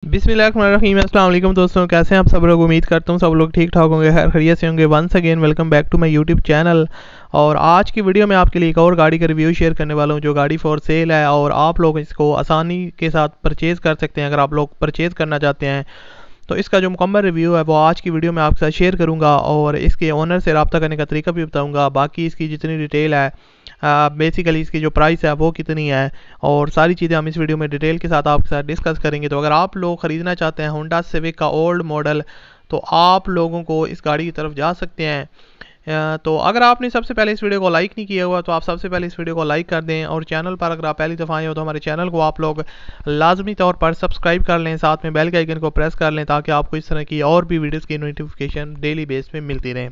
बिस्मिल्लाहिर्रहमानिर्रहीम। अस्सलाम वालेकुम दोस्तों, कैसे हैं आप सब लोग। उम्मीद करता हूँ सब लोग ठीक ठाक होंगे, खैर खैरियत से होंगे। Once again welcome back to my YouTube channel. और आज की वीडियो में आपके लिए एक और गाड़ी का रिव्यू शेयर करने वाला हूँ जो गाड़ी फॉर सेल है और आप लोग इसको आसानी के साथ परचेज़ कर सकते हैं। अगर आप लोग परचेज़ करना चाहते हैं तो इसका जो मुकम्मल रिव्यू है वो आज की वीडियो में आपके साथ शेयर करूंगा और इसके ओनर से रब्ता करने का तरीका भी बताऊंगा। बाकी इसकी जितनी डिटेल है, बेसिकली इसकी जो प्राइस है वो कितनी है और सारी चीज़ें हम इस वीडियो में डिटेल के साथ आपके साथ डिस्कस करेंगे। तो अगर आप लोग ख़रीदना चाहते हैं होंडा सिविक का ओल्ड मॉडल तो आप लोगों को इस गाड़ी की तरफ जा सकते हैं। तो अगर आपने सबसे पहले इस वीडियो को लाइक नहीं किया हुआ तो आप सबसे पहले इस वीडियो को लाइक कर दें और चैनल पर अगर आप पहली दफ़ा आए हो तो हमारे चैनल को आप लोग लाजमी तौर पर सब्सक्राइब कर लें, साथ में बेल के आइकन को प्रेस कर लें ताकि आपको इस तरह की और भी वीडियोस की नोटिफिकेशन डेली बेस पे मिलती रहे।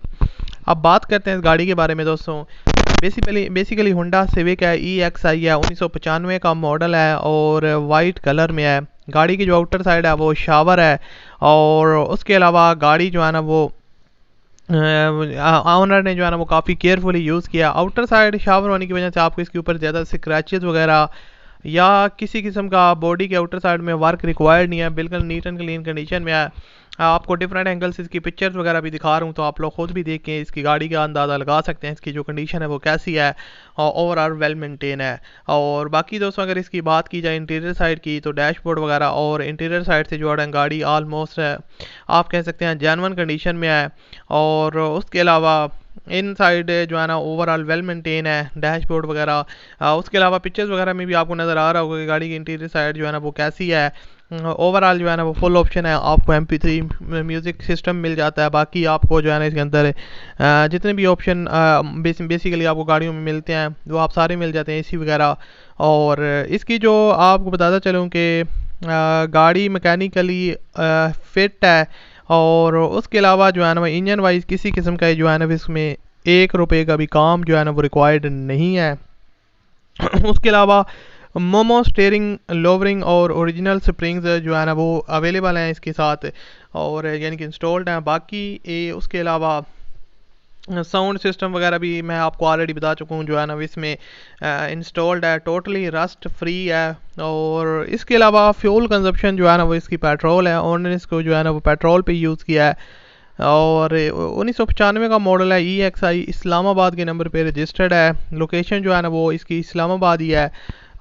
अब बात करते हैं इस गाड़ी के बारे में दोस्तों। बेसिकली होंडा सिविक है, EXI है, 1995 का मॉडल है और वाइट कलर में है। गाड़ी की जो आउटर साइड है वो शावर है और उसके अलावा गाड़ी जो है ना वो ऑनर ने जो है ना वो काफ़ी केयरफुली यूज़ किया। आउटर साइड शावर होने की वजह से आपको इसके ऊपर ज़्यादा स्क्रैचेस वगैरह या किसी किस्म का बॉडी के आउटर साइड में वर्क रिक्वायर्ड नहीं है, बिल्कुल नीट एंड क्लीन कंडीशन में है। आपको डिफरेंट एंगल से इसकी पिक्चर्स वगैरह भी दिखा रहा हूँ तो आप लोग खुद भी देख के इसकी गाड़ी का अंदाज़ा लगा सकते हैं इसकी जो कंडीशन है वो कैसी है और ओवरऑल वेल मेंटेन है। और बाकी दोस्तों अगर इसकी बात की जाए इंटीरियर साइड की तो डैशबोर्ड वगैरह और इंटीरियर साइड से जो है गाड़ी ऑलमोस्ट आप कह सकते हैं जेन्युइन कंडीशन में है। और उसके अलावा इन साइड जो है ना ओवरऑल वेल मेंटेन है डैशबोर्ड वगैरह। उसके अलावा पिक्चर्स वगैरह में भी आपको नज़र आ रहा होगा कि गाड़ी की इंटीरियर साइड जो है ना वो कैसी है। ओवरऑल जो है ना वो फुल ऑप्शन है, आपको MP3 म्यूज़िक सिस्टम मिल जाता है। बाकी आपको जो है ना इसके अंदर जितने भी ऑप्शन बेसिकली आपको गाड़ियों में मिलते हैं वो आप सारे मिल जाते हैं, AC वगैरह। और इसकी जो आपको बताता चलूँ कि गाड़ी मैकेनिकली फिट है और उसके अलावा जो है ना इंजन वाइज किसी किस्म का जो है ना इसमें ₹1 का भी काम जो है ना वो रिक्वायर्ड नहीं है। उसके अलावा मोमो स्टीयरिंग लोवरिंग और ओरिजिनल स्प्रिंग्स जो है ना वो अवेलेबल हैं इसके साथ और यानी कि इंस्टॉल्ड हैं। बाकी उसके अलावा साउंड सिस्टम वगैरह भी मैं आपको ऑलरेडी बता चुका हूँ जो है ना इसमें इंस्टॉल्ड है, टोटली रस्ट फ्री है। और इसके अलावा फ्यूल कंजप्शन जो है ना वो इसकी पेट्रोल है, उन्होंने इसको जो है ना वो पेट्रोल पे यूज़ किया है। और 1995 का मॉडल है, EXI इस्लामाबाद के नंबर पे रजिस्टर्ड है। लोकेशन जो है ना वो इसकी इस्लामाबाद ही है।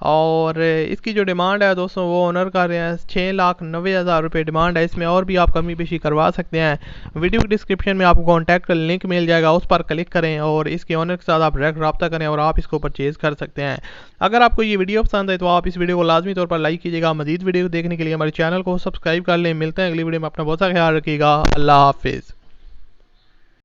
और इसकी जो डिमांड है दोस्तों वो ओनर कर रहे हैं ₹6,90,000 डिमांड है। इसमें और भी आप कमी पेशी करवा सकते हैं। वीडियो के डिस्क्रिप्शन में आपको कॉन्टैक्ट का लिंक मिल जाएगा, उस पर क्लिक करें और इसके ओनर के साथ आप डायरेक्ट रब्ता करें और आप इसको परचेज़ कर सकते हैं। अगर आपको ये वीडियो पसंद है तो आप इस वीडियो को लाजमी तौर पर लाइक कीजिएगा। मज़ीद वीडियो देखने के लिए हमारे चैनल को सब्सक्राइब कर लें। मिलते हैं अगली वीडियो में, अपना बहुत सा ख्याल रखिएगा। अल्लाह हाफिज़।